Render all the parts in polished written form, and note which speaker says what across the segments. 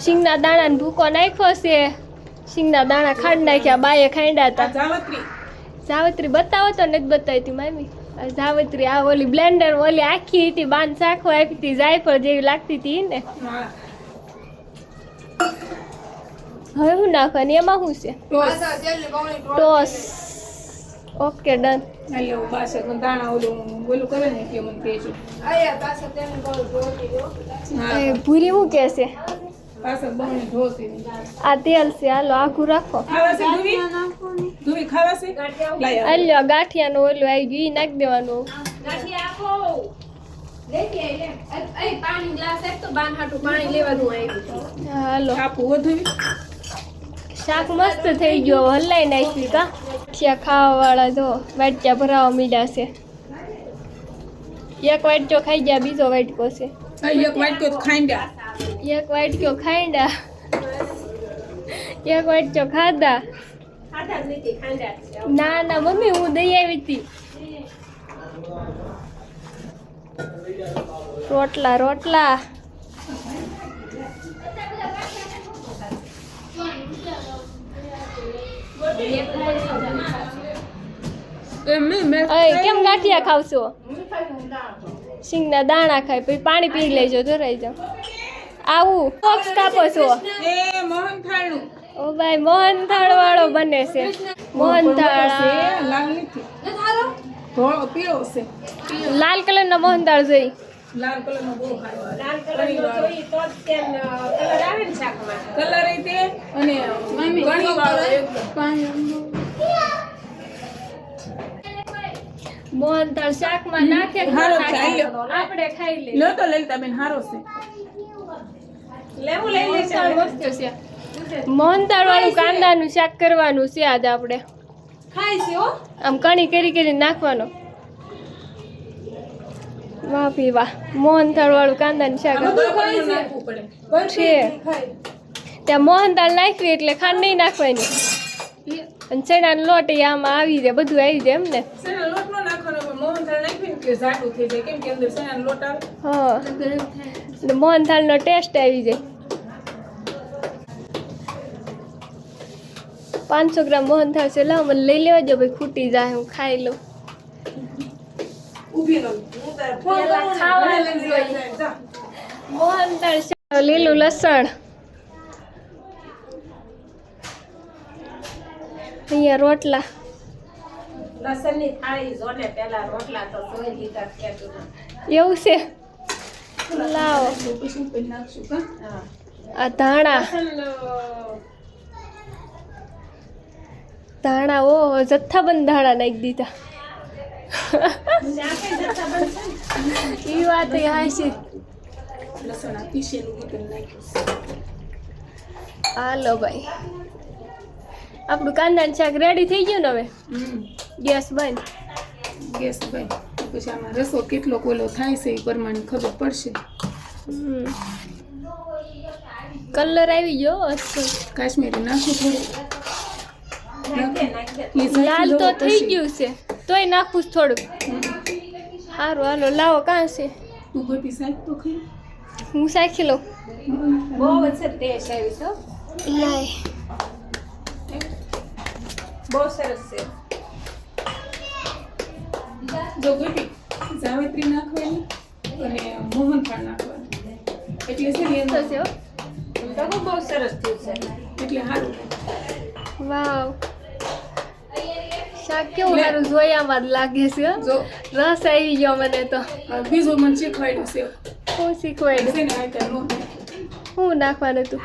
Speaker 1: શીંગના દાણા ભૂકો નાખ્યો છે. શીંગના દાણા ખાંડ નાખ્યા, બાએ ખાંડ્યા હતા. જાવત્રી બતાવો તો નથી બતાવી મામી. જાવત્રી આ ઓલી બ્લેન્ડર ઓલી આખી હતી, બાન શાખો આપી હતી, જાયફળ જેવી લાગતી હતી ને. હવે શું નાખવાની એમાં શું છે? ટોસ. Okay done. ભૂરી શું કે છે? આ તેલ છે, હાલો આખું રાખો. અલ્યો ગાંઠિયાનું ઓલું આવી ગયું, ઈ નાખી દેવાનું. હાલો શાક મસ્ત થઈ ગયો, હલાઈ નાખી કા. ખાવા વાળા જો વાટક્યા ભરાવા મીડા છે. એક વાટકો ખાઈ ગયા, બીજો વાટકો છે. એક વાટકો ખાંડા, એક વાટકો ખાધા. ના ના મમ્મી હું દઈ આવી હતી. રોટલા રોટલા. કેમ ગાંઠિયા ખાવશો? સિંગના દાણા ખાય પછી પાણી પી લેજો, ધરાઈ જાવ. આવું બોક્સ કાપો છો? ઓ ભાઈ મોહનથાળ વાળો બને છે. મોહનથાળ લાલ કલર નો મોહનથાળ જોઈ. લાલ કલર નો બહુ સારો જોઈ તો જ તેલ કલર આવે ને શાકમાં. કલર એ તે અને ઘણી વાળો મોહનથાળ શાકમાં નાખે આપણે ખાઈ લે. લો તો લલિતા બેન હારો છે. લેવું લઈ લે ચાલ મસ્ત છે. મોહનથાળ વાળું કાંદાનું શાક કરવાનું છે આજ આપણે. ખાઈ છે હો. આમ કણી કરી કરી નાખવાનો. વાહ ભી વાહ. મોહનથાળ વાળું કાંદાનું શાક છે. ત્યાં મોહનથાળ નાખવી એટલે ખાંડ નહીં નાખવાની. અને ચણાનો લોટ આમાં આવી જાય, બધું આવી જાય એમ ને. હા મોહનથાળ નો ટેસ્ટ આવી જાય. 500 ગ્રામ મોહનથાળ છે. લાવ મને લઈ લેવા જો ભાઈ, ખૂટી જાય હું ખાઈ લઉં. મોહનથાળ છે. લીલું લસણ અહીંયા, રોટલા. લસણની થાળી જોને પેલા રોટલા તો જોઈ લીધા છે. એવું છે? લાવો આ ધાણા. ધાણા ઓ જથ્થાબંધ ધાણા નાખી દીધા. એ વાત હાચી. હાલો ભાઈ આપણું કાંદાનું શાક રેડી થઈ ગયું ને. હવે ગેસ બંધ. ગેસ બંધ. પછી આમાં રસો કેટલો કોલો થાય છે એ પ્રમાણે ખબર પડશે. કલર આવી ગયો. કાશ્મીરી નાખું થોડું. લાલ તો થઈ ગયું છે, તોય નાખું થોડુંક. સારું હાલો લાવો. કાં છે? તું ગોપી શાક તો ખરી. હું શાખી લઉં. બહુ જ ટેસ્ટ આવી છે. લાય બહુ સરસ છે. જો ગોપી જાવેત્રી નાખવાની અને મોહનથાળ નાખવાની એટલે છે ને એમ થશે. તો બહુ સરસ થયું છે એટલે સારું. વાવ શાક કેવું સારું જોયામાં જ લાગે છે. જો રસ આવી ગયો મને તો. બીજું મને શીખવાડ્યું છે. શું શીખવાડ્યું છે? શું નાખવાનું હતું?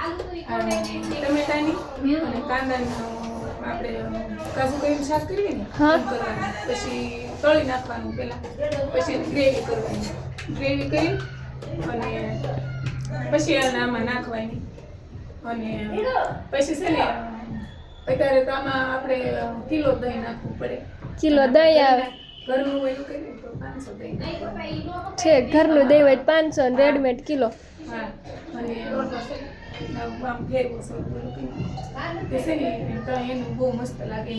Speaker 1: ટમેટાની અને કાંદાની આપણે કાજુ કરીને શાક કરીએ ને. હા પછી તળી નાખવાનું પેલા, પછી ગ્રેવી કરવાની. ગ્રેવી કરી અને પછી આમાં નાખવાની. અને પછી છે ને અત્યારે તો આમાં આપણે કિલો દહીં નાખવું પડે. કિલો દહીં આવે ઘરનું હોય તો 500 દહીં છે. ઘરનું દહીં હોય 500 ને રેડીમેડ કિલો. હા અને આમ ફેરવું છે એનું બહુ મસ્ત લાગે.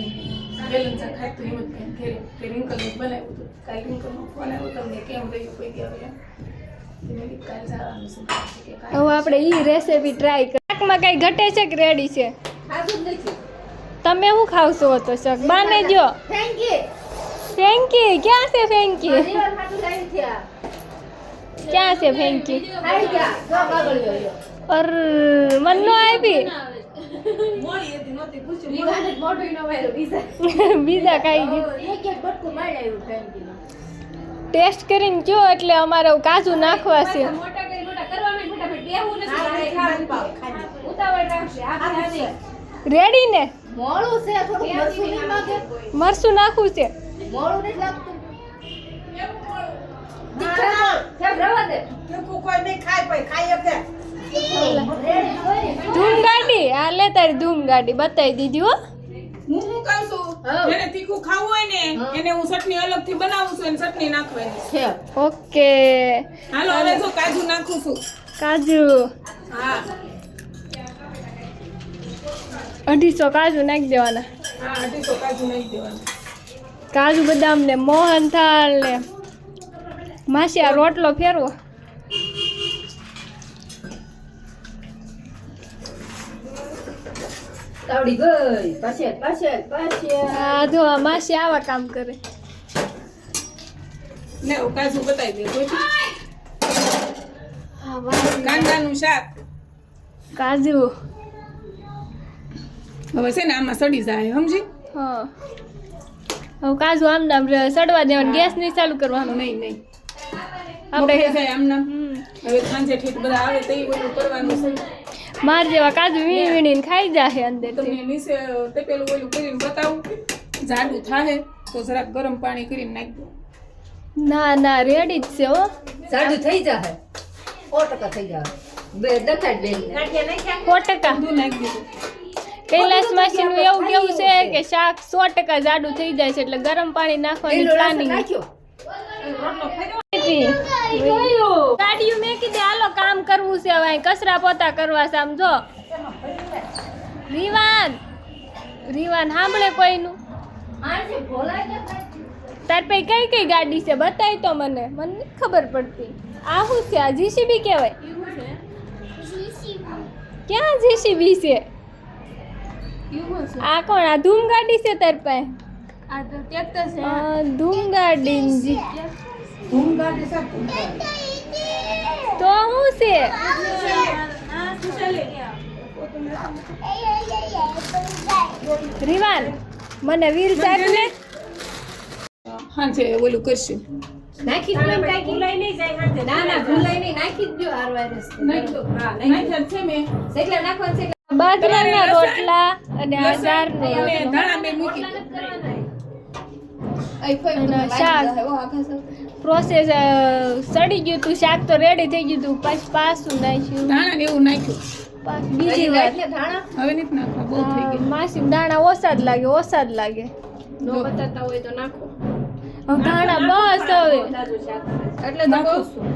Speaker 1: બેલન શાક ખાતું એમ જ ઘેરે રિંકલ બનાવ્યું હતું. કાલે રિંકલનો ફોન આવ્યો તમને કેમ રહ્યું કોઈ ગયા. હવે આપણે ઈ રેસીપી ટ્રાય કરી. શાકમાં કઈ ઘટે છે કે રેડી છે? તમે શું ખાવશો તો શક બાને જો ફેંકી ક્યાં છે ફેંકી? ક્યાં છે ફેંકી? અર મન નો આવી બીજા ખાઈ ગયું. ટેસ્ટ કરીને કયો એટલે અમારે કાજુ નાખવા છે. રેડી ને મરસું નાખવું છે. ધૂમ ગાડી હાલે તારી ધૂમ ગાડી બતાવી દીધી હો.
Speaker 2: હું કહું છું જેને તીખું ખાવું હોય ને એને હું ચટણી અલગથી બનાવું છું અને ચટણી નાખવાની છે.
Speaker 1: ઓકે
Speaker 2: હાલો હવે જો કાજુ નાખું છું.
Speaker 1: કાજુ
Speaker 2: હા
Speaker 1: 250 કાજુ નાખી દેવાના.
Speaker 2: હા 250 કાજુ નાખી દેવાના.
Speaker 1: કાજુ બદામ ને મોહનથાળ ને માસી આ રોટલો ફેરવો.
Speaker 3: આવડી ગઈ પાછળ
Speaker 1: આ જો આ માસી આવા કામ કરે.
Speaker 2: ને કાજુ બતાવી દે કોઈ કાંદાનું શાક.
Speaker 1: કાજુ
Speaker 2: હવે છે ને આમાં સડી જાય સમજી.
Speaker 1: હા હવે કાજુ આમ નામ સડવા દેવાનું. ગેસ નહીં ચાલુ કરવાનું.
Speaker 2: નહીં
Speaker 1: આપણે
Speaker 2: જાય આમ નામ. હવે સાંજે ઠીક બધા આવે તો ઓલું કરવાનું છે.
Speaker 1: માર જેવા કાજુ વીણી વીણીને ખાઈ જાય અંદર.
Speaker 2: તમને નીચે તપેલું ઓલું કરીને બતાવું જાડું થાય તો જરાક ગરમ પાણી કરીને નાખી દો.
Speaker 1: ના રેડી જ છે હો.
Speaker 3: સાડું થઈ જાય 100% થઈ જાય. બે દખાડ બે
Speaker 1: 100%.
Speaker 2: બધું નાખી દીધું.
Speaker 1: કૈલાસ માસીનું એવું કેવું છે કે શાક 100% જાડું થઈ જાય છે એટલે ગરમ પાણી નાખવાની પ્લાનિંગ. ગાડીઓ મેં કીધી હાલો કામ કરવું છે હવે કચરા પોતા કરવા છે. આમ જો રીવાન સાંભળે કોઈનું. તાર પછી કઈ ગાડી છે બતાય તો મને નથી ખબર પડતી. આ શું છે? આ જીસીબી કહેવાય. ક્યાં જીસીબી છે? આ કોણ? આ ધૂમ ગાડી છે તાર પાસે?
Speaker 4: આ તો ટ્રેક્ટર છે.
Speaker 1: ધૂમ ગાડી તો શું છે? રીવાન મને વીલ સાહેબ ને
Speaker 2: હા છે ઓલું કરશું.
Speaker 3: નાખી દો એમ કાઈ ભૂલાઈ નહીં જાય હાથે. ના ભૂલાઈ નહીં નાખી દો આરવાર રસ્તે.
Speaker 2: નાખ્યા છે મેં.
Speaker 3: એટલે નાખવાનું છે.
Speaker 1: બાજરાના રોટલા અને અચારનો
Speaker 2: અને ધાણા બે મૂકી દો.
Speaker 1: શાક પ્રોસેસ સડી ગયું તું. શાક તો રેડી થઈ ગયું તું. પછી પાછું નાખ્યું.
Speaker 2: ધાણા ને એવું નાખ્યું.
Speaker 1: પાછું બીજી વાર
Speaker 2: હવે નથી નાખવા બહુ થઈ ગયું.
Speaker 1: માસી દાણા ઓછા જ લાગે.
Speaker 4: નો બતાતા હોય તો નાખો.
Speaker 1: હવે દાણા બસ હવે
Speaker 4: એટલે તો કહું છું.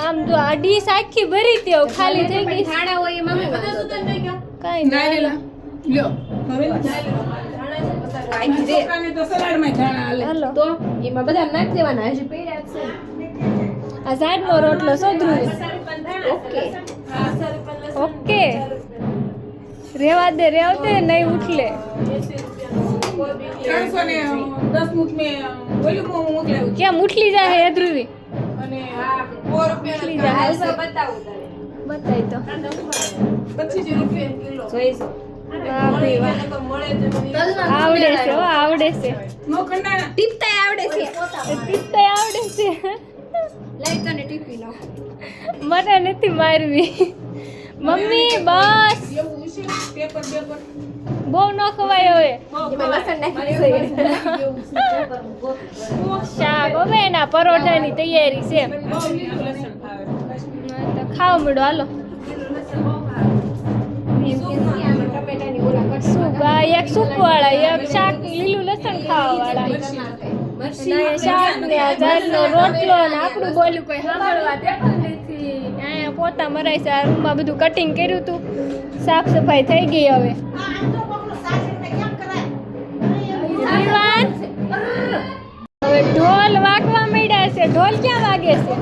Speaker 1: આમ તો આ ડીશ આખી ભરી હતી હવે ખાલી થઈ ગઈ.
Speaker 4: ધાણા હોય એમાં હું બધા સુતન થઈ ગયા.
Speaker 1: કાઈ
Speaker 2: નારેલા લ્યો હવે છોકરાને તો સલાડમાં ધાણા હાલે.
Speaker 1: હાલો
Speaker 4: તો એમાં બધા નાખી દેવાના. હજી પડ્યા છે.
Speaker 1: આ સાઈડનો રોટલો સોધરું. ઓકે રેવા દે નહીં ઉઠલે.
Speaker 2: 310 મૂક મેં ઓલું મોકલાવ્યું.
Speaker 1: ક્યાં ઉઠલી જાય હે ધ્રુવી?
Speaker 2: અને 4 રૂપિયા
Speaker 4: હાલસો બતાવું તારે.
Speaker 1: બતાય તો
Speaker 2: 25 રૂપિયા કિલો.
Speaker 1: વાહ ભાઈ વાહ. આવડે છે હો આવડે છે.
Speaker 2: નો ખંડાણા
Speaker 4: ટીપતાય આવડે છે.
Speaker 1: ટીપતાય આવડે છે.
Speaker 4: લઈ તને ટીપી લો.
Speaker 1: મને નથી મારવી મમ્મી. બસ
Speaker 2: એવું છે પેપર
Speaker 1: બહુ ન ખવાય હવે.
Speaker 4: એમાં લસણ નાખી
Speaker 1: શાક હવે એના પરોઠાની તૈયારી છે. તો ખાવ મળો હાલો.
Speaker 4: ટમેટાની ઓલા કટ
Speaker 1: સૂપ એક સૂપ વાળા એક શાક લીલું લસણ ખાવા વાળા. શાક ને આ જાતનો રોટલો ને આપણું બોલું કોઈ સાંભળવા દેતું નથી. અહીંયા પોતા મરાય છે. આ રૂમમાં બધું કટિંગ કર્યું હતું. સાફ સફાઈ થઈ ગઈ હવે. હવે ઢોલ વાગવા માંડ્યા છે. ઢોલ ક્યાં વાગે છે?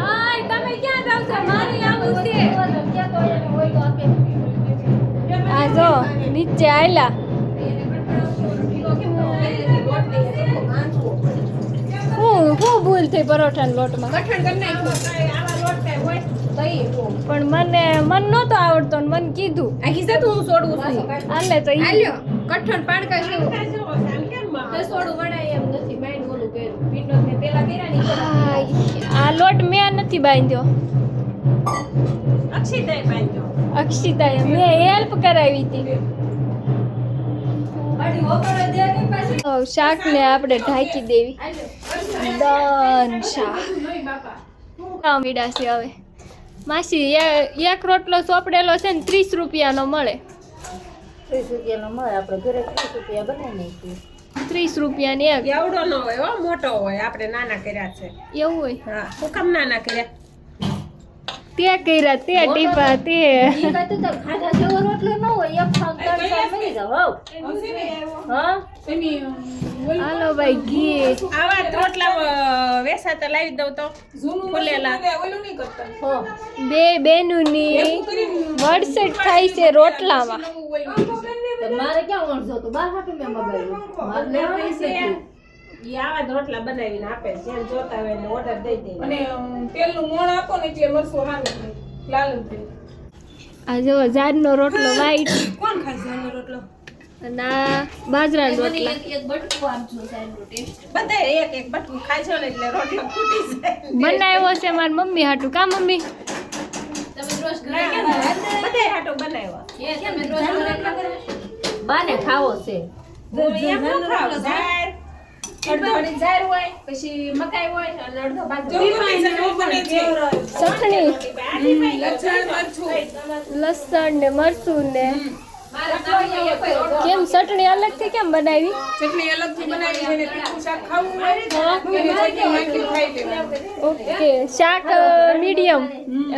Speaker 1: આય તમે ક્યાં જાવ છો? મારે આવું છે. આ જો નીચે આયલા. હું ભૂલ થઈ પરોઠાના લોટમાં.
Speaker 3: કઠણ કરી નાખ્યું આવા લોટ કાંઈ હોય દહીં
Speaker 1: પણ મન નહોતો આવડતો ને મને કીધું
Speaker 3: આ કીધા તું હું સોડવું છું
Speaker 1: આલે તો ઈ
Speaker 3: હાલ્યો કઠણ પાણકા જેવું તો સોડું વણાય એમ નથી માઈન ઓલું કર્યું પિંડો મેં પેલા કર્યા ને
Speaker 1: આ લોટ મેં નથી બાંધ્યો.
Speaker 3: અક્ષિતાએ બાંધ્યો
Speaker 1: અક્ષિતાએ મેં હેલ્પ કરાવી હતી. શાક ને આપણે ઢાંકી દેવી. દન શાક મીડાશે હવે. માસી એક રોટલો સોપડેલો છે ને 30 રૂપિયાનો મળે.
Speaker 5: 30 રૂપિયાનો મળે. આપણે ઘરે 30 રૂપિયા બનાવી નાખીએ.
Speaker 1: 30 રૂપિયાની એક.
Speaker 3: એવડો ન હોય હો મોટો હોય આપણે નાના કર્યા છે
Speaker 1: એવું હોય.
Speaker 3: હા હું કામ નાના કર્યા
Speaker 1: તે કર્યા તે ટીપા તે
Speaker 5: ઈ કાતું તો ખાધા જેવો રોટલો ન હોય. એક ખાવ ત્રણ ચાર મરી જાવ. હા
Speaker 1: હાલો ભાઈ ઘી.
Speaker 3: આવા રોટલા વેસાતા લાવી દઉં તો
Speaker 2: જૂનું
Speaker 3: ફૂલેલા.
Speaker 2: ઓલું નહીં કરતા.
Speaker 5: હો
Speaker 1: બે બેનુની વડસેટ થાય છે રોટલામાં.
Speaker 5: તો મારે ક્યાં વણજો તો બાર હાટું મેં મગાવ્યું. મારે લેવાની છે તું.
Speaker 3: ઈ આવા જ રોટલા બનાવીને આપે જેમ જોતા હોય એને ઓર્ડર દઈ દે
Speaker 2: અને તેલનું મોણ આપો ને એટલે મરસું સારું થાય. લાલ જ થાય.
Speaker 1: આ જો ઝાડનો રોટલો વાઈટ
Speaker 3: કોણ ખાય છે આનો રોટલો
Speaker 1: અને આ બાજરાના રોટલા.
Speaker 5: એક બટકું આપજો સાહેબનો ટેસ્ટ.
Speaker 3: બધા એક એક બટકું ખાય છે ને એટલે રોટલો ફૂટી જાય
Speaker 1: બનાવ્યો છે મારી મમ્મી હાટું. કા મમ્મી?
Speaker 5: તમે રોજ
Speaker 3: બધા હાટો બનાવ્યા
Speaker 5: તમે રોજ બાને ખાવો છે.
Speaker 3: અડધો જાર હોય પછી મકાઈ હોય અને અડધો બાજરો
Speaker 2: જમવાનું બને છે.
Speaker 1: ચટણી
Speaker 2: લસણ, મરચું.
Speaker 1: લસણ ને મરચું ને કેમ ચટણી અલગથી કેમ બનાવી?
Speaker 2: ચટણી અલગથી બનાવી છે ને તીખું શાક ખાવું હોય એને ચટણી નાખી ખાઈ લેવાનું.
Speaker 1: ઓકે શાક મીડિયમ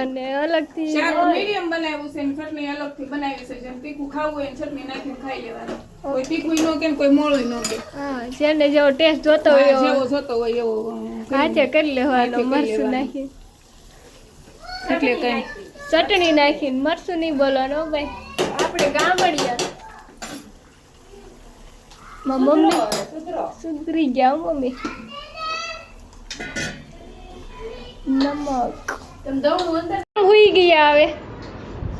Speaker 1: અને અલગથી
Speaker 2: શાક મીડિયમ બનાવ્યું છે ને ચટણી અલગથી બનાવી છે. જેમ તીખું ખાવું હોય ને ચટણી નાખીને ખાઈ લેવાનું. કોઈ તીખું ન કે ને કોઈ મોળું ન કે.
Speaker 1: હા જેને જેવો ટેસ્ટ જોતો હોય
Speaker 2: જેવો
Speaker 1: એવો
Speaker 2: જોતો હોય એવો
Speaker 1: હાથે કરી લેવાનો.
Speaker 2: હાથે કરી
Speaker 1: મરચું
Speaker 2: લેવાનું.
Speaker 1: નાખી
Speaker 2: એટલે કઈ
Speaker 1: ચટણી નાખીને મરચું નહીં બોલવાનું હો ભાઈ. આપણે ગામડિયા. મમ્મી સુધરી ગયા હો મમ્મી. નમક હુઈ ગયા હવે.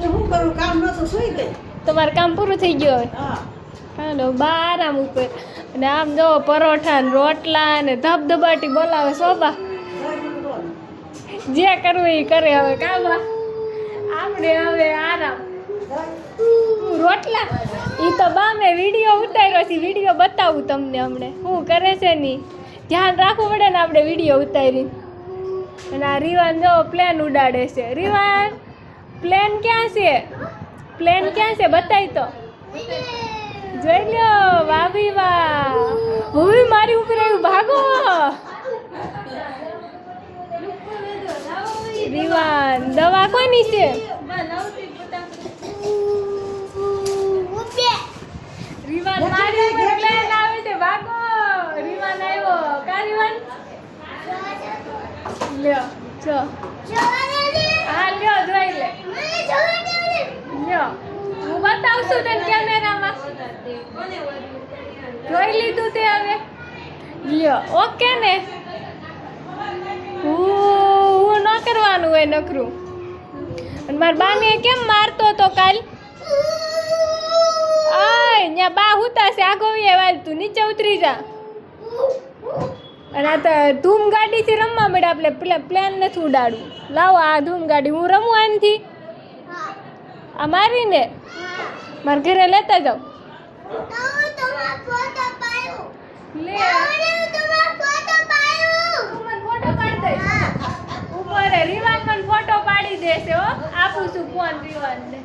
Speaker 5: હું કરું કામ નતો સુઈ ગઈ.
Speaker 1: તમારું કામ પૂરું થઈ ગયું હવે.
Speaker 5: હા
Speaker 1: હાલો બા આરામ ઉપર. અને આમ જો પરોઠા ને રોટલા ને ધબધબાટી બોલાવે શોભા. જે કરવું એ કરે હવે. કાબા આપણે હવે આરામ. રોટલા ઈ તો બા મેં વિડીયો ઉતાર્યો છે. વિડીયો બતાવું તમને હમણે શું કરે છે ની. ધ્યાન રાખવું પડે ને આપણે વિડીયો ઉતારી. અને આ રીવાન જો પ્લેન ઉડાડે છે. રીવાન પ્લેન ક્યાં છે? પ્લેન ક્યાં છે બતાવી તો. જોઈ લ્યો ભાભી વાહ. હવે મારી ઉપર આવ્યું ભાગો. રીવાન દવા કોની છે? રીવાન મારી ઉપર પ્લેન આવે છે ભાગો. રીવાન આવ્યો. કા રીવાન? લ્યો જો. હા લ્યો જોઈ લે. લ્યો હું બતાવું છું તને કેમેરામાં. જોઈ લીધું તે હવે. લ્યો ઓકે ને. હું ન કરવાનું હોય નખરું. અને મારા બાને કેમ મારતો તો કાલ? આય ન્યા બા હુતા છે. આગો વાલ તું નીચે ઉતરી જા. અને આ તો ધૂમ ગાડીથી રમવા મળે. આપણે પ્લેન નથી ઉડાડવું. લાવો આ ધૂમ ગાડી હું રમું આનથી. આ મારીને મારા ઘરે લેતા જાઓ. લે ફોટો પાડી દઈશ. ઉપર રીવાન પણ ફોટો પાડી દેશે હો. આપું છું ફોન રીવાનને.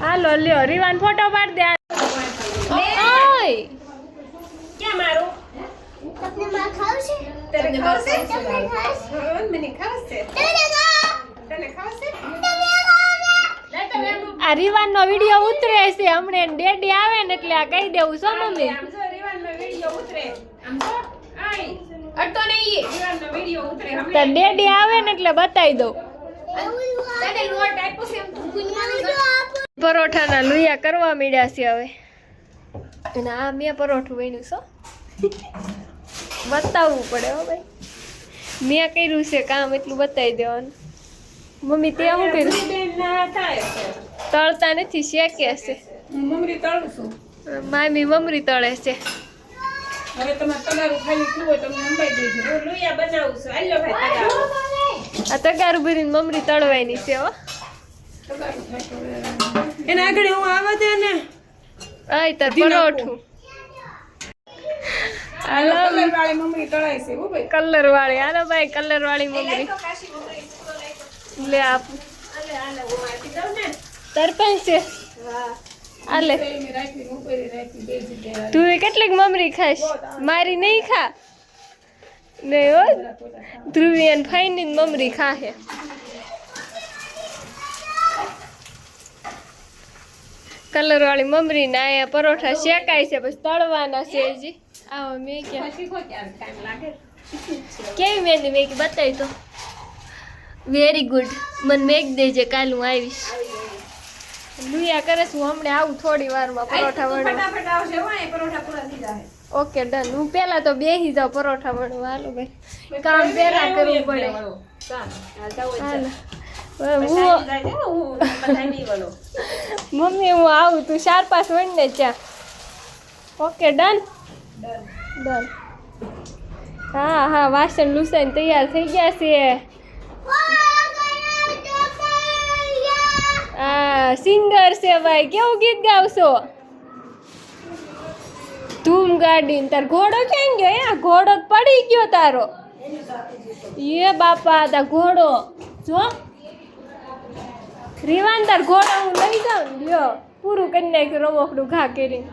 Speaker 1: હાલો લ્યો રીવાન ફોટો પાડી દે. ઓય
Speaker 3: ક્યાં મારું તને ખાવશે મને ખાવશે તને ખાવશે
Speaker 1: આ રીવાનનો વિડીયો ઉતરે છે હમણે. ડેડી આવે ને એટલે આ કહી દેવું છો મમ્મી.
Speaker 3: આમ જો રીવાનનો વિડિયો ઉતરે આમ જો આય અડતો નહીં જીવનનો વિડિયો ઉતરે હમણાં
Speaker 1: તાર ડેડી આવે ને એટલે બતાવી દઉં.
Speaker 3: તને લોટ આપ્યો છે એમ તું ગુંજવાની
Speaker 1: પરોઠાના લુયા કરવા માંડ્યા છે હવે. અને આ મેં પરોઠું વેણ્યું છો બતાવવું પડે હો ભાઈ. મેં કર્યું છે કામ એટલું બતાવી દેવાનું. મમ્મી તે શું કર્યું?
Speaker 2: બેન ના થાય છે.
Speaker 1: તળતા નથી, શેકે છે.
Speaker 2: હું મમરી તળું છું.
Speaker 1: મામી મમરી તળે છે.
Speaker 2: હવે તમારે તમારું ખાલી થયું હોય તમને અંબાઈ દેજો. હું લુયા બનાવું છું. આલ્યો ભાઈ તગારું.
Speaker 1: આ તગારું ભરીને મમરી તળવાની છે હો.
Speaker 2: તગારું થાય તો હવે. એના આગળ હું આવવા દે ને.
Speaker 1: આય તાર પરોઠું.
Speaker 2: હાલો કલર વાળી મમરી તળાય છે હો ભાઈ.
Speaker 1: કલર વાળી. હાલો ભાઈ કલર વાળી મમરી લે આપ. તાર પાસે છે? આલે.
Speaker 2: મેં રાખી ઉપર રાખી બે જગ્યાએ.
Speaker 1: તું કેટલીક મમરી ખાઈશ? મારી નહીં ખા. નહીં હો. ધ્રુવી અને ફાઈની મમરી ખાશે. કલર વાળી મમરી ના આયા પરોઠા શેકાય છે પછી તળવાના છે હજી. આવો મેં ક્યાં
Speaker 3: શીખો ત્યારે ટાઈમ લાગે
Speaker 1: કેવી મહેંદી મેં બતાવી તો વેરી ગુડ. મને મેક દેજે કાલ હું આવીશ. લુયા કરે છું હમણાં આવું થોડી વારમાં પરોઠા વણવા.
Speaker 3: ફટાફટ આવશે હો એ પરોઠા પૂરા થઈ જાય
Speaker 1: ઓકે ડન. હું પેલા તો બેસી જાઉં પરોઠા વણવા. હાલો ભાઈ કામ પેલા કરવું પડે. હાલો મમ્મી હું આવું તું 4-5 વણને ચા. Okay done done. હા હા વાસણ લૂસાઈને તૈયાર થઈ ગયા છે. આ સિંગર છે ભાઈ. કેવું ગીત ગાવશો? ધૂમ ગાડી. તાર ઘોડો ક્યાં ગયો? એ ઘોડો પડી ગયો તારો. એ બાપા તાર ઘોડો જો. રીવાન તાર ઘોડો હું લઈ જાઉં ને લ્યો પૂરું કરી નાખ્યું રમકડું ઘા કરીને.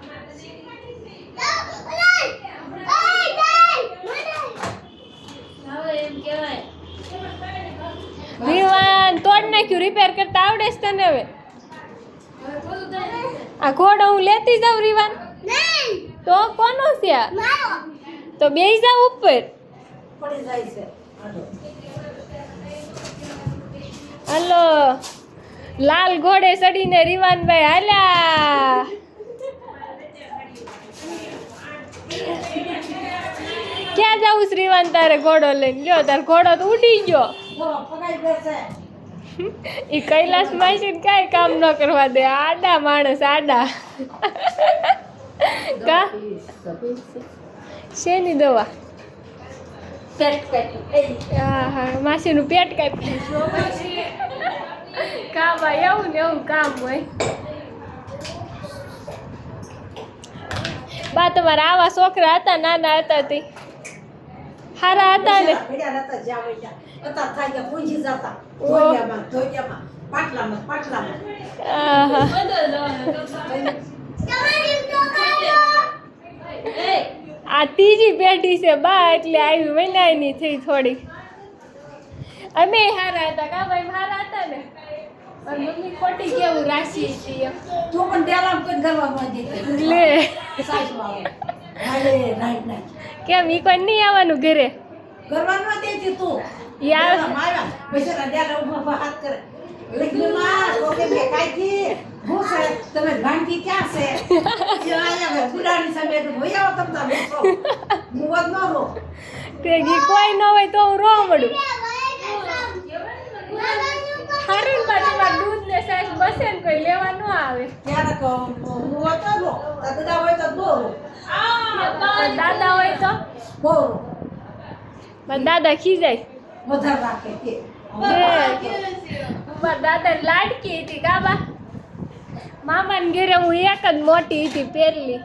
Speaker 1: રીવાન તોડ નાખ્યું. રિપેર કરતા આવડે છે તને હવે? આ ઘોડો હું લેતી જાઉં રીવાન? તો કોનો છે આ? તો બેસી જાવ ઉપર. હલો લાલ ઘોડે ચડીને રીવાનભાઈ હાલ્યા. ક્યાં જાવું શ્રીવાન તારે ઘોડો લઈને? લ્યો તાર ઘોડો તો ઉડી ગયો. ઈ કૈલાસ માસી ને કાંઈ કામ ન કરવા દે. આડા માણસ આડા. કા શેની દવા? હા હા માસીનું પેટ કાપી. કા ભાઈ એવું ને એવું કામ હોય. બા તમારા આવા છોકરા હતા નાના હતા તે હારા હતા ને? આ ત્રીજી પેઢી છે બા એટલે આવી વિનાયની થઈ થોડી. અમે હારા હતા. કા ભાઈ હારા હતા ને? મારી મમ્મી ખોટી કેવું રાશી હતી એમ.
Speaker 5: તું પણ ડેલામ કોઈ કરવા માંગી
Speaker 1: લે
Speaker 5: સાઈડમાં હાલે રાઈટ ના
Speaker 1: કેમ ઈ કોઈ નહીં આવવાનું ઘરે?
Speaker 5: કરવા ન દેતી તું
Speaker 1: યાર
Speaker 5: મારા બેસરા ડેલા ઉભા હાથ કરે લખી માં કોકે મે કાઈ થી હું છે તમે ભાંગી ક્યાં છે આયા મે પુરાણી સમય તો ભોયા તમતા બેસો મુવત ન રો
Speaker 1: તે ગી કોઈ ન હોય તો હું રો મળું. હારું બાજુમાં દૂધ ને સાઈઝ બસે ને કોઈ લેવા ન આવે.
Speaker 5: ત્યારે કો મુવત ન રો દાદા હોય તો દોરો
Speaker 1: દાદા હોય તો
Speaker 5: બોરો
Speaker 1: મારા દાદા ખીજાય.
Speaker 5: વધાર રાખે કે
Speaker 1: મારા દાદા લાડકી હતી કાબા. મામાને ઘરે હું એક જ મોટી હતી પહેલી.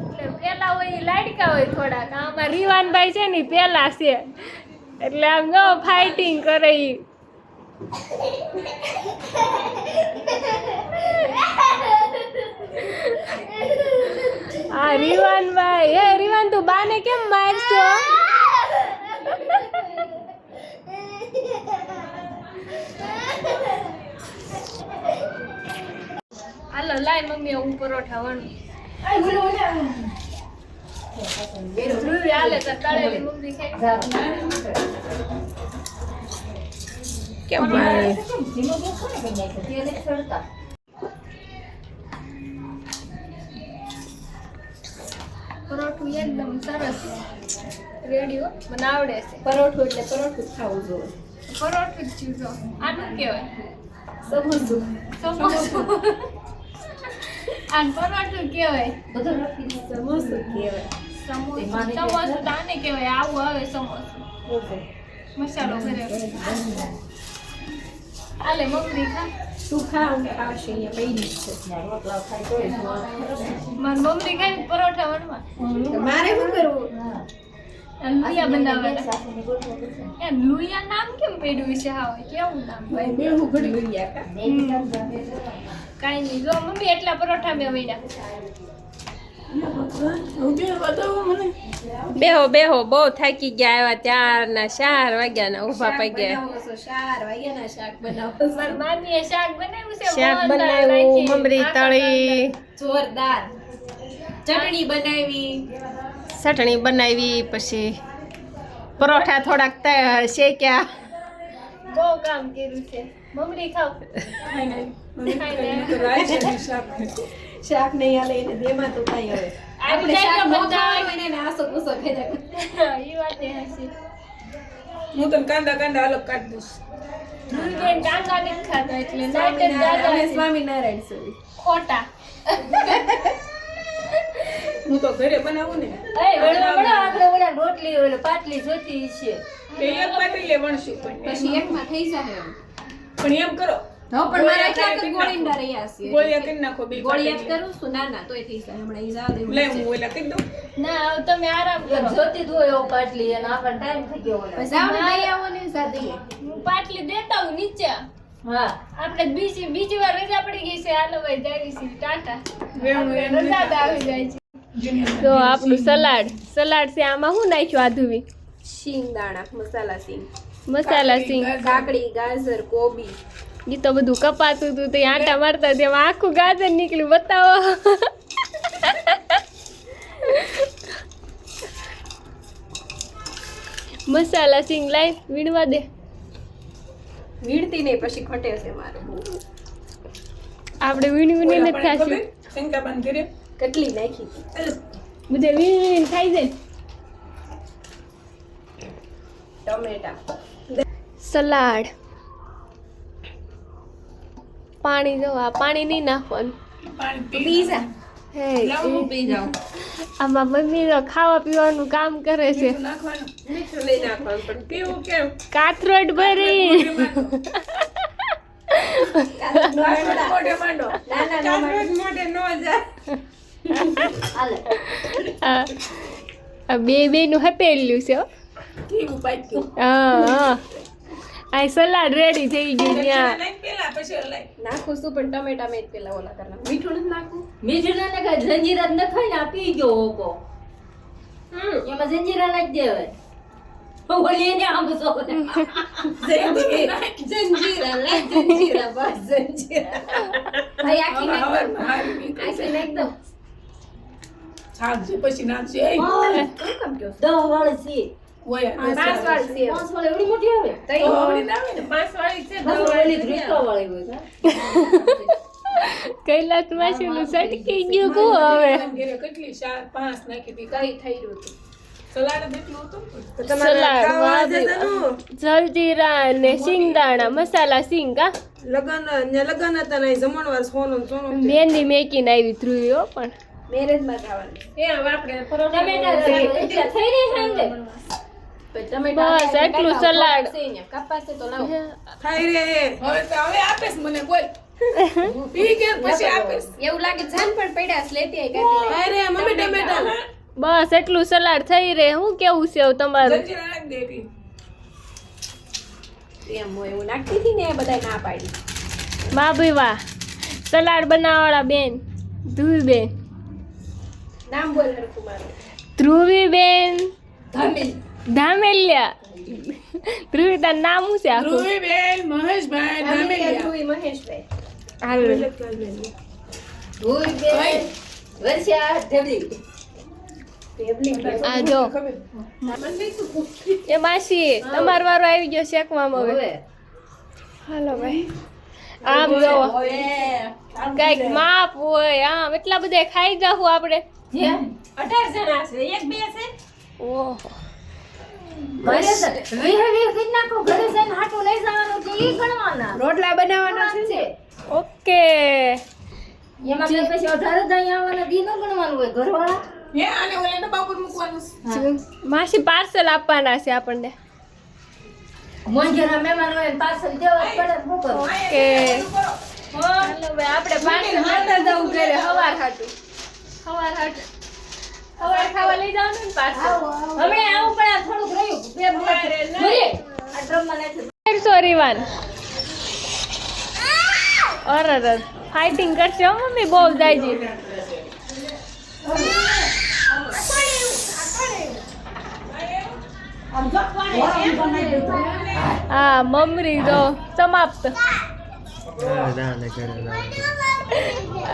Speaker 1: એટલે પેલા હોય એ લાડકા હોય થોડાક. આમાં રીવાનભાઈ છે ને પેલા છે એટલે આમ જો ફાઇટિંગ કરે ઈ. આ રીવાનભાઈ હે રીવાન તું બાને કેમ મારશો? હાલો લાય મમ્મી હું પરોઠા વણું. ધ્રુવી હાલે તો તળેલી મમરી ખાઈ
Speaker 3: કેમ મારે
Speaker 1: પરોઠું એકદમ સરસ રેડી હો મને આવડે છે
Speaker 3: પરોઠું એટલે પરોઠું જ ખાવું જોઈએ.
Speaker 1: પરોઠું જ ચીજો આનું કહેવાય
Speaker 3: સમોસું
Speaker 1: સમોસું આન પરોઠું કહેવાય
Speaker 3: સમોસું કહેવાય.
Speaker 1: સમોસું તો આને કહેવાય આવું આવે સમોસું મસાલો ભરે આલે મમરી ખા
Speaker 3: તું ખા હું ખાવશે અહીંયા પડી છે.
Speaker 1: મારી મમરી ખાઈ પરોઠા વણવા
Speaker 3: મારે શું કરવું?
Speaker 1: લુયા બનાવવાના એ લુયા નામ કેમ પડ્યું છે હાવ કેવું નામ ભાઈ
Speaker 3: બેહુ ઘડી ગયા કા
Speaker 1: કાઈ નહીં જો મમ્મી એટલા પરોઠા મેં વણ્યા
Speaker 3: બેહો બેહો બહુ થાકી ગયા આવ્યા 4 વાગ્યાના ઊભા પડી ગયા. 4 વાગ્યાના શાક બનાવો.
Speaker 1: મારી મામીએ શાક બનાવ્યું છે
Speaker 3: શાક
Speaker 1: મોહનદાળ
Speaker 3: બનાવ્યું,
Speaker 1: નાખી,
Speaker 3: મમરી
Speaker 1: કાકા
Speaker 3: તળી,
Speaker 4: જોરદાર ચટણી બનાવી.
Speaker 3: ચટણી બનાવી, પછી પરોઠા થોડાક શેક્યા.
Speaker 1: બહુ કામ કર્યું છે મમરી ખાવ ખાઈને.
Speaker 3: શાક નહીં હાલે એને દેમાં તો કઈ હવે
Speaker 1: આપણે શાક બનાવવા
Speaker 4: એને આસો કુસો ખાધા.
Speaker 1: ઈ વાત એ હશે
Speaker 2: હું તને કાંદા અલગ કાઢી દઈશ.
Speaker 1: ધ્રુવીબેન કાંદા નથી ખાતા એટલે નાઈટ જ દાદા
Speaker 3: અમે
Speaker 1: છે.
Speaker 3: સ્વામિનારાયણ સુધી
Speaker 1: ખોટા
Speaker 2: હું તો ઘરે બનાવું ને
Speaker 1: રોટલી ઓલો પાટલી જોતી છે
Speaker 2: તો એક પાટલી વણશું
Speaker 4: પછી એકમાં થઈ જાય એમ.
Speaker 2: પણ એમ કરો
Speaker 4: તો પણ મારા ક્યાંક ગોળીંડા રહ્યા છે.
Speaker 2: ગોળિયા કરી નાખો બે
Speaker 4: ગોળિયા જ
Speaker 2: પાટલી.
Speaker 4: કરું છું. ના ના તોય થઈ જાય હમણાં ઈ જાવ દેવું
Speaker 2: લે
Speaker 4: છે.
Speaker 2: હું ઓલા કરી દઉં.
Speaker 1: ના હવે તમે આરામ કરો
Speaker 4: પછી જાવ ને લઈ આવો ને સાદી.
Speaker 1: હું પાટલી દેતા હું નીચે આપણે બીજી વાર રજા પડી ગઈ છે હાલો ભાઈ જાય છે ટાટા
Speaker 2: વેણું એનું
Speaker 1: રજા જ આવી જાય છે તો આપણું સલાડ છે આમાં શું નાખ્યું આધુવી
Speaker 3: શીંગ દાણા, મસાલા શીંગ,
Speaker 1: મસાલા સિંગ
Speaker 3: કાકડી, ગાજર, કોબી.
Speaker 1: એ તો બધું કપાતું હતું તે આટા મારતા તેમાં આખું ગાજર નીકળ્યું બતાવો મસાલા સિંગ લાઈ વીણવા દે
Speaker 3: વીણતી નહીં પછી ખટે છે મારું બહુ.
Speaker 1: આપણે વીણી વીણીને જ ખાશું
Speaker 2: શંકા બંધ કરે
Speaker 3: કેટલી નાખી હતી.
Speaker 1: બધે વીણી વીણીને ખાઈ જાય
Speaker 3: ટમેટા,
Speaker 1: સલાડ પાણી જો આ પાણી નહીં નાખવાનું
Speaker 2: પાણી પી
Speaker 3: પીઝા.
Speaker 1: હે
Speaker 2: લાવો હું પી જાઉં.
Speaker 1: આમાં મમ્મી તો ખાવા પીવાનું કામ કરે છે
Speaker 2: નાખવાનું
Speaker 3: મીઠું નહીં નાખવાનું પણ
Speaker 2: પીવું કેમ
Speaker 1: કાથરોટ ભરી
Speaker 2: મોઢે માંડો
Speaker 3: ના ના ના
Speaker 2: મોઢે નો જાય
Speaker 1: આ બે નું હપેલું છે હો.
Speaker 2: કેવું પાક્યું
Speaker 1: હા આ સલાડ રેડી થઈ ગયું ત્યાં
Speaker 2: નહીં પેલા પછી લઈ
Speaker 3: નાખું છું પણ ટમેટા મેં જ પેલા ઓલા કરી નાખું. મીઠું નથી નાખવું.
Speaker 4: મીઠું ના નાખાય જંજીરા ન ખાય ને આ પી ગયો હોકો એમાં જંજીરા નાખી દેવાય ઓલી એને આમ સો
Speaker 3: જંજીરા લાગ જંજીરા બસ જંજીરા.
Speaker 4: ભાઈ આખી નાખ દો.
Speaker 2: હારી
Speaker 3: આખી નાખ દો.
Speaker 2: છાગજે પછી નાખજે એ
Speaker 3: કેમ કામ કહો છો?
Speaker 4: 10 વાળી છે
Speaker 2: ઓય
Speaker 3: 5 વાળી છે.
Speaker 4: 5 વાળી એવડી મોટી આવે
Speaker 3: તઈ
Speaker 2: તો આવડી ના આવે ને 5 વાળી છે
Speaker 4: 10 વાળી ધ્રુસ્કા વાળી હોય
Speaker 1: કૈલાસ માસી નું સટકી ગયું કો હવે
Speaker 2: ઘરે કેટલી 4 5 નાખી હતી
Speaker 3: કઈ થઈ રહ્યું હતું.
Speaker 2: સલાડ જેટલું હતું
Speaker 1: સલાડ જલજીરા અને સિંગદાણા મસાલા સિંગ કા
Speaker 3: લગન હતા ને જમણવાર સોનું સોનું
Speaker 1: મહેંદી મેકીને આવી ધ્રુવી હો પણ
Speaker 3: મેરેજમાં ખાવાનું.
Speaker 2: એ હવે આપણે પરોઠા
Speaker 4: ટમેટા એટલા થઈ રહી છે ને
Speaker 1: બસ એટલું સલાડ
Speaker 3: છે અહીંયા. કપાસ છે તો લાવો.
Speaker 2: ખાઈ રે હવે તો હવે આપેસ મને બોલ પી કે પછી આપેસ
Speaker 3: એવું લાગે જાન પણ પડ્યા છે, લેતી આઈ કાઢી
Speaker 2: ખાઈ રે મમ્મી ટમેટા
Speaker 1: બસ એટલું સલાડ થઈ રહે હું કેવું છે હવે તમારું
Speaker 2: જંજીરા નાખ દે એટલી
Speaker 3: એમ હોય એવું નાખતી હતી ને એ બધાય ના પાડી.
Speaker 1: વાહ ભાઈ વાહ સલાડ બનાવવાળા બેન ધ્રુવી બેન
Speaker 3: નામ બોલ હરખું મારું.
Speaker 1: ધ્રુવી બેન
Speaker 3: ધમેલ.
Speaker 1: ધામેલિયા ધ્રુવી તાર નામ શું છે આખું
Speaker 2: ધ્રુવીબેન મહેશભાઈ ધામેલિયા
Speaker 3: ધ્રુવી મહેશભાઈ.
Speaker 1: હાલો
Speaker 4: ધૂળબેન વર્ષા ઢબલી
Speaker 1: આ જો એ માસી તમારો વારો આવી ગયો શેકવામાં હવે હાલો ભાઈ આમ જો કઈક માપ હોય આમ એટલા બધા ખાઈ જાવું આપણે
Speaker 3: 18 જણા છે એક બે છે
Speaker 1: ઓહો
Speaker 3: રોટલા બનાવવાના છે
Speaker 1: ઓકે
Speaker 4: એમાં પછી 18 જ અહીંયા આવવાના દી ન ગણવાનું હોય ઘરવાળા
Speaker 2: હે આને ઓલા ડબ્બા ઉપર મૂકવાનું છે.
Speaker 1: માસી પાર્સલ આપવાના છે આપણને
Speaker 4: મંજરા મહેમાન હોય પાર્સલ દેવા જ પડે શું કરું
Speaker 1: ઓકે હાલો ભાઈ આપણે પાર્સલ લેતા જવું ઘરે હવાર હાટું હવાર ખાવા લઈ જવાનું ને પાર્સલ
Speaker 4: હમણે આવું પણ આ થોડુંક રહ્યું બે મિનિટ જોઈએ આ ડ્રમમાં નાખી
Speaker 1: સોરીવાન અરર ફાઇટિંગ કરશે હો મમ્મી બહુ જાયજી હા મમરી તો સમાપ્ત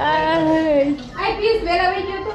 Speaker 3: આ પીસ વેલા વઈ ગયો તો